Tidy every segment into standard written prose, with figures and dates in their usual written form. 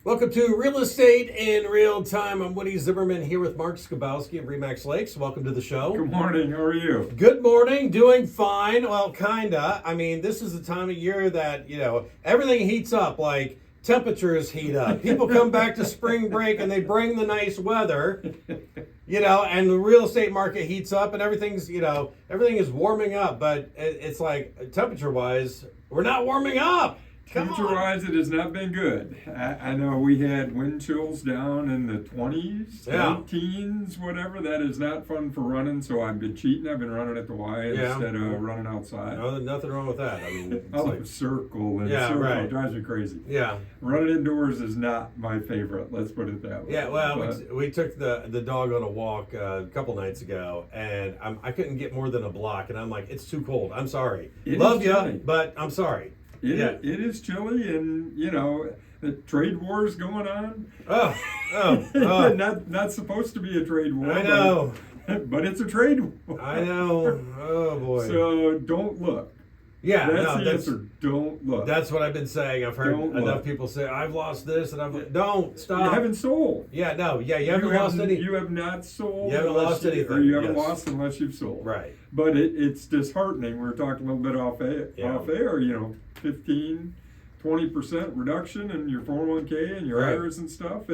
Welcome to Real Estate in Real Time. I'm Woody Zimmerman here with Mark Skabowski of Remax Lakes. Welcome to the show. Good morning. How are you? Good morning. Doing fine. Well, kinda. I mean, this is the time of year that, everything heats up, like temperatures heat up. People come back to spring break and they bring the nice weather, and the real estate market heats up and everything's, everything is warming up. But it's like temperature-wise, we're not warming up. Temperature-wise, it has not been good. I know we had wind chills down in the 20s, late teens, whatever. That is not fun for running, so I've been cheating. I've been running at the Y instead of running outside. No, nothing wrong with that. I mean, it's circle and circle. Right. It drives me crazy. Yeah. Running indoors is not my favorite. Let's put it that way. Yeah, well, we took the dog on a walk a couple nights ago, and I couldn't get more than a block, and I'm like, it's too cold. I'm sorry. Love you, but I'm sorry. It is chilly, and the trade war is going on. Not supposed to be a trade war. I know, but it's a trade war. I know. Oh boy. So don't look. Yeah, that's the answer. Don't look. That's what I've been saying. I've heard enough people say, "I've lost this," and don't stop. You haven't sold. Yeah, no, yeah, you haven't lost any. You have not sold. You haven't lost anything, or you haven't lost unless you've sold. Right. But it's disheartening. We're talking a little bit off air. 15, 20% reduction in your 401k and your IRAs and stuff.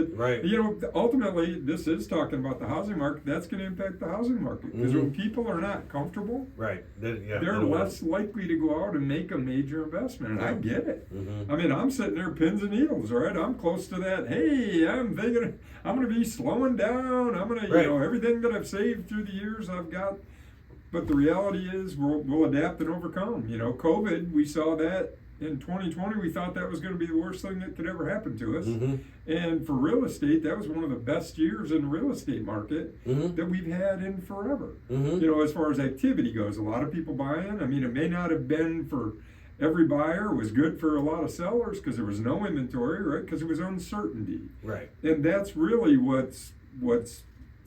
Ultimately, this is talking about the housing market. That's going to impact the housing market because when people are not comfortable, they're less likely to go out and make a major investment. And I get it. I mean, I'm sitting there pins and needles, right? I'm close to that. Hey, I'm thinking I'm going to be slowing down. I'm going to, everything that I've saved through the years I've got. But the reality is we'll adapt and overcome. COVID, we saw that in 2020. We thought that was going to be the worst thing that could ever happen to us. And for real estate, that was one of the best years in the real estate market that we've had in forever. As far as activity goes, a lot of people buying. I mean, it may not have been for every buyer. It was good for a lot of sellers because there was no inventory, right? Because it was uncertainty. Right. And that's really what's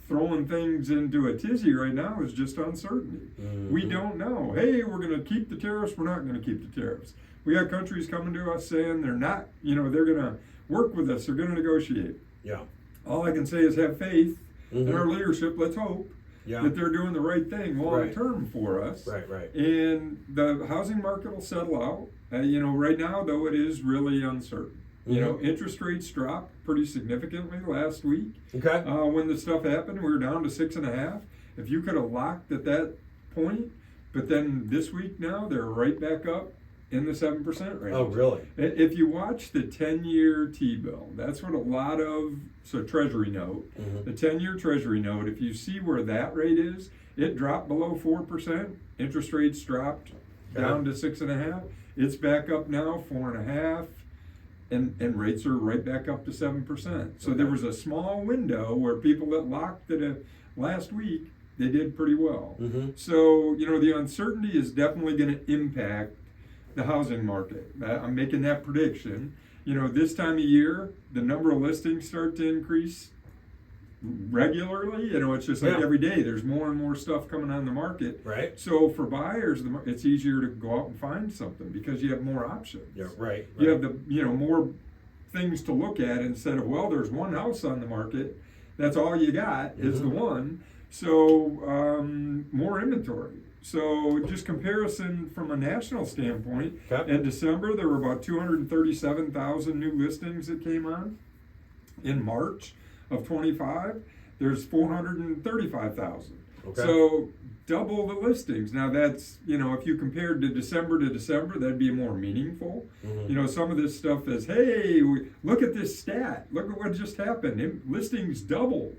throwing things into a tizzy right now is just uncertainty. We don't know. Hey, we're going to keep the tariffs. We're not going to keep the tariffs. We got countries coming to us saying they're not, they're going to work with us. They're going to negotiate. Yeah. All I can say is have faith in our leadership. Let's hope that they're doing the right thing long term for us. Right. And the housing market will settle out. Right now, though, it is really uncertain. Interest rates dropped pretty significantly last week. Okay. When the stuff happened, we were down to 6.5. If you could have locked at that point, but then this week now they're right back up in the 7% range. Oh, really? If you watch the 10-year T-bill, that's what a lot of Treasury note, the 10-year Treasury note. If you see where that rate is, it dropped below 4%. Interest rates dropped down to 6.5. It's back up now 4.5. And rates are right back up to 7%. So there was a small window where people that locked it last week, they did pretty well. So, the uncertainty is definitely going to impact the housing market. I'm making that prediction. This time of year, the number of listings start to increase regularly. It's just like every day there's more and more stuff coming on the market. Right. So for buyers, it's easier to go out and find something because you have more options. Yeah. Right. You have more things to look at instead of there's one house on the market. That's all you got is the one. So more inventory. So just comparison from a national standpoint. In December there were about 237,000 new listings that came on. In March of 25, there's 435,000. So double the listings. Now that's, if you compared to December, that'd be more meaningful. Some of this stuff is, hey, look at this stat. Look at what just happened. Listings doubled.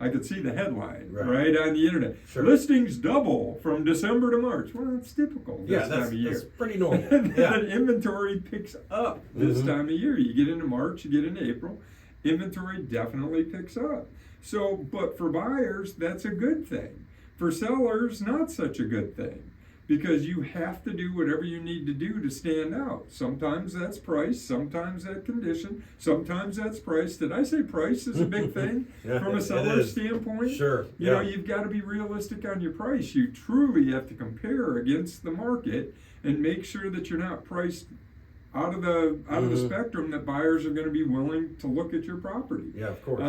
I could see the headline right on the internet. Sure. Listings double from December to March. Well, that's typical this time of year. That's pretty normal. And then inventory picks up this time of year. You get into March, you get into April. Inventory definitely picks up. So, but for buyers, that's a good thing. For sellers, not such a good thing because you have to do whatever you need to do to stand out. Sometimes that's price, sometimes that's condition, sometimes that's price. Did I say price is a big thing from a seller's standpoint? Sure. You've got to be realistic on your price. You truly have to compare against the market and make sure that you're not priced out of the spectrum that buyers are going to be willing to look at your property. Yeah, of course.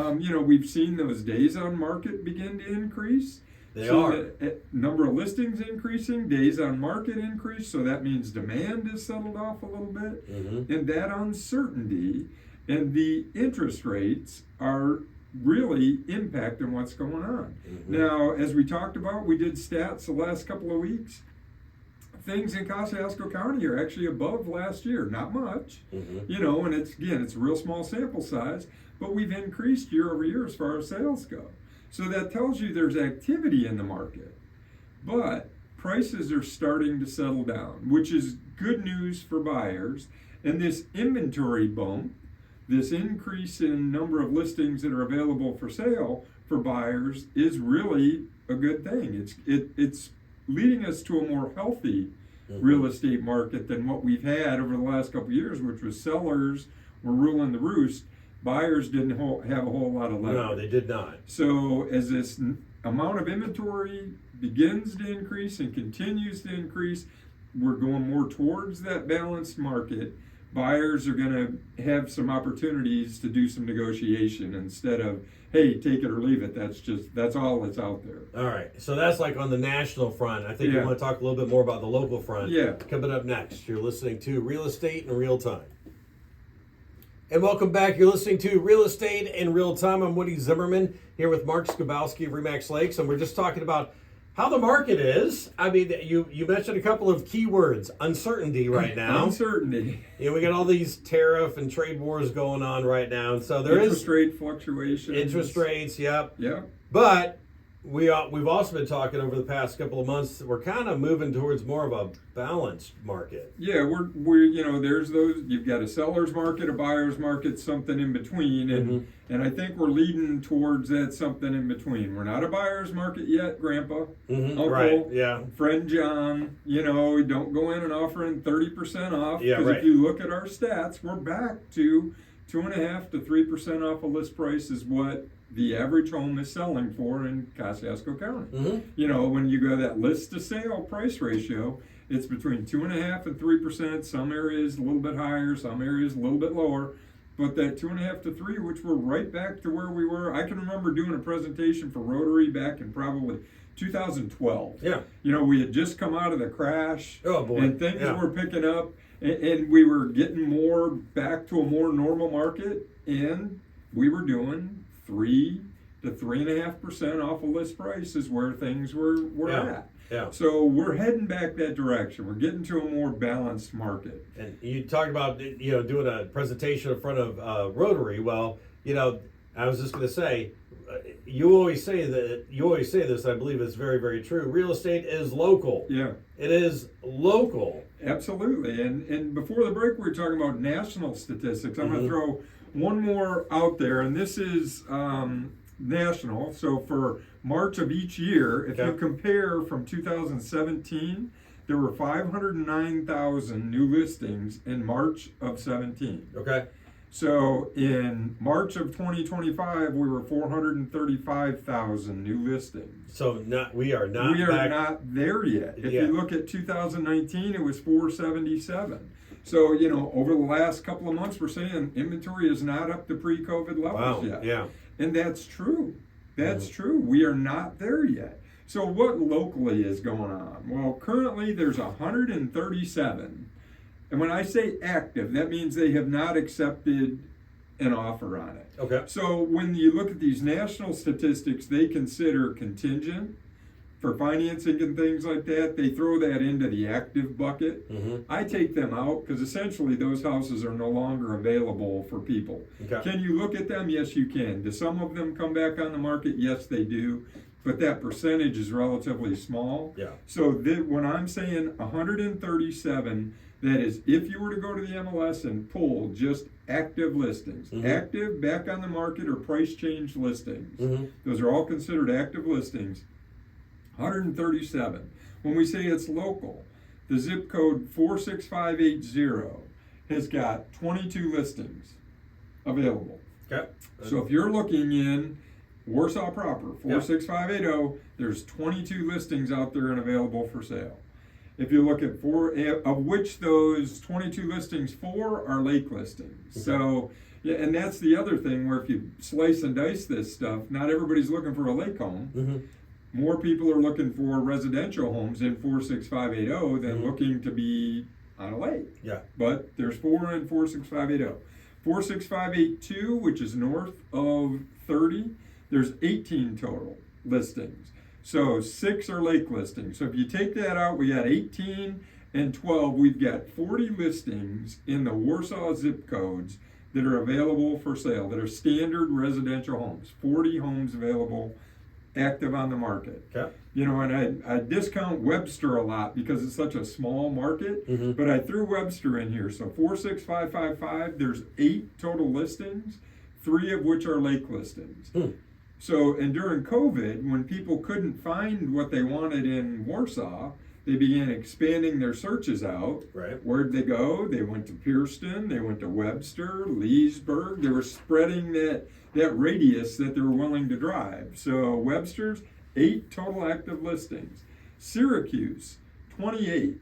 We've seen those days on market begin to increase. They are. Number of listings increasing, days on market increase, so that means demand has settled off a little bit. And that uncertainty and the interest rates are really impacting what's going on. Now, as we talked about, we did stats the last couple of weeks. Things in Kosciusko County are actually above last year. Not much, and it's a real small sample size, but we've increased year over year as far as sales go. So that tells you there's activity in the market, but prices are starting to settle down, which is good news for buyers. And this inventory bump, this increase in number of listings that are available for sale for buyers is really a good thing. It's leading us to a more healthy real estate market than what we've had over the last couple of years, which was sellers were ruling the roost. Buyers didn't have a whole lot of leverage. No, they did not. So as this amount of inventory begins to increase and continues to increase, we're going more towards that balanced market. Buyers are going to have some opportunities to do some negotiation instead of, hey, take it or leave it. That's all that's out there. All right. So that's like on the national front. I think you want to talk a little bit more about the local front. Yeah. Coming up next, you're listening to Real Estate in Real Time. And welcome back. You're listening to Real Estate in Real Time. I'm Woody Zimmerman here with Mark Skabowski of RE/MAX Lakes, and we're just talking about how the market is. I mean, you mentioned a couple of key words. Uncertainty right now. Uncertainty. We got all these tariff and trade wars going on right now, and so there is interest rate fluctuations. Interest rates, yep. Yeah. But we've also been talking over the past couple of months. We're kind of moving towards more of a balanced market. Yeah, we're there's those. You've got a seller's market, a buyer's market, something in between, and I think we're leading towards that something in between. We're not a buyer's market yet, Grandpa, Uncle, right? Yeah, friend John. Don't go in and offering 30% off. Yeah, because right. If you look at our stats, we're back to 2.5% to 3% off a list price is what the average home is selling for in Kosciusko County. When you go that list to sale price ratio, it's between 2.5% and 3%. Some areas a little bit higher, some areas a little bit lower. But that 2.5% to 3%, which we're right back to where we were. I can remember doing a presentation for Rotary back in probably 2012. Yeah. We had just come out of the crash. Oh boy. And things were picking up, and we were getting more back to a more normal market, and we were doing 3 to 3.5% off a list price is where things were at. Yeah. So we're heading back that direction. We're getting to a more balanced market. And you talked about doing a presentation in front of Rotary. Well, I was just going to say, you always say this. I believe it's very, very true. Real estate is local. Yeah. It is local. Absolutely. And before the break, we were talking about national statistics. I'm going to throw one more out there, and this is national. So for March of each year, if you compare from 2017, there were 509,000 new listings in March of 17. Okay. So in March of 2025, we were 435,000 new listings. So we are not there yet. If you look at 2019, it was 477. So, over the last couple of months, we're saying inventory is not up to pre-COVID levels yet. Yeah. And that's true. That's true. We are not there yet. So what locally is going on? Well, currently there's 137. And when I say active, that means they have not accepted an offer on it. Okay. So when you look at these national statistics, they consider contingent for financing and things like that. They throw that into the active bucket. I take them out because essentially those houses are no longer available for people. Okay. Can you look at them? Yes, you can. Do some of them come back on the market? Yes, they do. But that percentage is relatively small. Yeah. So when I'm saying 137, that is if you were to go to the MLS and pull just active listings, active, back on the market, or price change listings. Those are all considered active listings. 137. When we say it's local, the zip code 46580 has got 22 listings available. Okay. So if you're looking in Warsaw proper, 46580, there's 22 listings out there and available for sale. If you look at 4, of which those 22 listings, 4 are lake listings. Okay. So, yeah, and that's the other thing where if you slice and dice this stuff, not everybody's looking for a lake home. Mm-hmm. More people are looking for residential homes in 46580 than looking to be on a lake. Yeah. But there's 4 in 46580. 46582, which is north of 30, there's 18 total listings. So 6 are lake listings. So if you take that out, we got 18 and 12. We've got 40 listings in the Warsaw zip codes that are available for sale, that are standard residential homes. 40 homes available, active on the market. Okay. You know, and I discount Webster a lot because it's such a small market, but I threw Webster in here. So 46555, there's 8 total listings, 3 of which are lake listings. So, and during COVID, when people couldn't find what they wanted in Warsaw, they began expanding their searches out. Right. Where'd they go? They went to Pierceton, they went to Webster, Leesburg. They were spreading that radius that they were willing to drive. So Webster's 8 total active listings. Syracuse, 28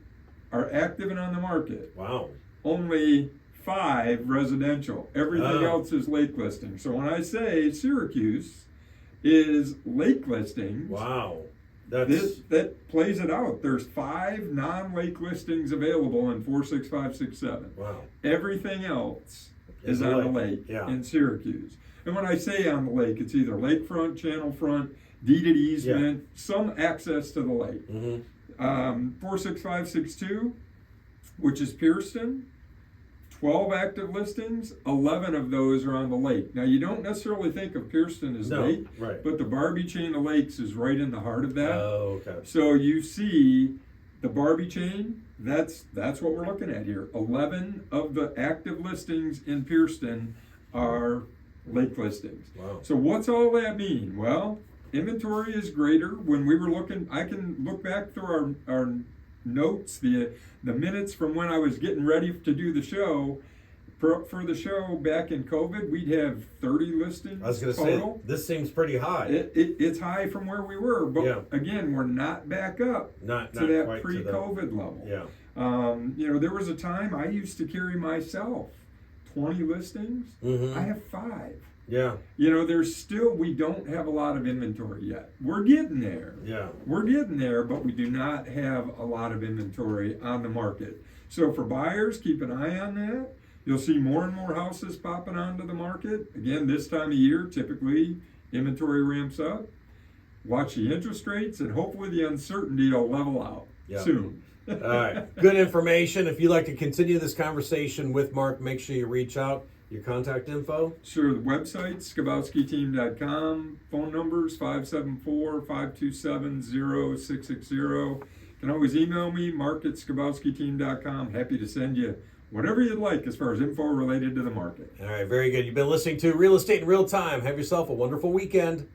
are active and on the market. Wow. Only 5 residential. Everything else is lake listing. So when I say Syracuse is lake listings, wow, that plays it out. There's 5 non-lake listings available in 46567. Wow. Everything else is on the lake in Syracuse. And when I say on the lake, it's either lakefront, channel front, deeded easement, some access to the lake. 46562, which is Pierceton, 12 active listings, 11 of those are on the lake. Now, you don't necessarily think of Pierceton as lake, but the Barbie chain of lakes is right in the heart of that. Oh, okay. So you see the Barbie chain, that's what we're looking at here. 11 of the active listings in Pierceton are lake listings. Wow. So what's all that mean? Well, inventory is greater. When we were looking, I can look back through our notes, the minutes from when I was getting ready to do the show. For the show back in COVID, we'd have 30 listings. I was going to say, this seems pretty high. It's high from where we were, but again, we're not back up to that pre-COVID level. Yeah. You know, there was a time I used to carry myself 20 listings. I have 5. Yeah. You know, we don't have a lot of inventory yet. We're getting there. Yeah. We're getting there, but we do not have a lot of inventory on the market. So for buyers, keep an eye on that. You'll see more and more houses popping onto the market. Again, this time of year, typically inventory ramps up. Watch the interest rates, and hopefully the uncertainty will level out soon. All right. Good information. If you'd like to continue this conversation with Mark, make sure you reach out. Your contact info? Sure. The website, skabowskiteam.com. Phone numbers, 574-527-0660. You can always email me, mark@skabowskiteam.com. Happy to send you whatever you'd like as far as info related to the market. All right. Very good. You've been listening to Real Estate in Real Time. Have yourself a wonderful weekend.